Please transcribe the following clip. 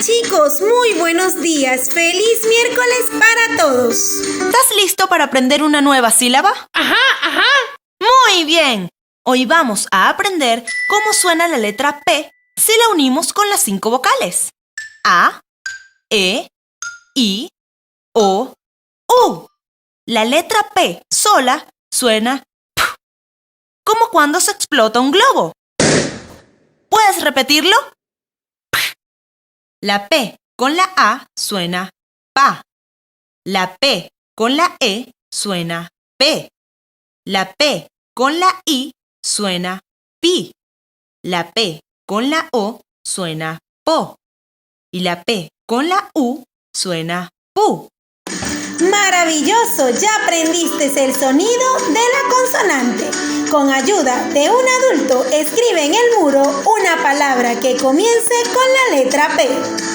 Chicos, muy buenos días. ¡Feliz miércoles para todos! ¿Estás listo para aprender una nueva sílaba? Ajá. Muy bien. Hoy vamos a aprender cómo suena la letra P si la unimos con las 5 vocales. A, E, I, O, U. La letra P sola suena P, como cuando se explota un globo. ¿Puedes repetirlo? P. La P con la A suena PA. La P con la E suena P. La P con la I suena PI. La P con la O suena PO. Y la P con la U suena PU. ¡Maravilloso! Ya aprendiste el sonido de la consonante. Con ayuda de un adulto, escribe en el muro una palabra que comience con la letra P.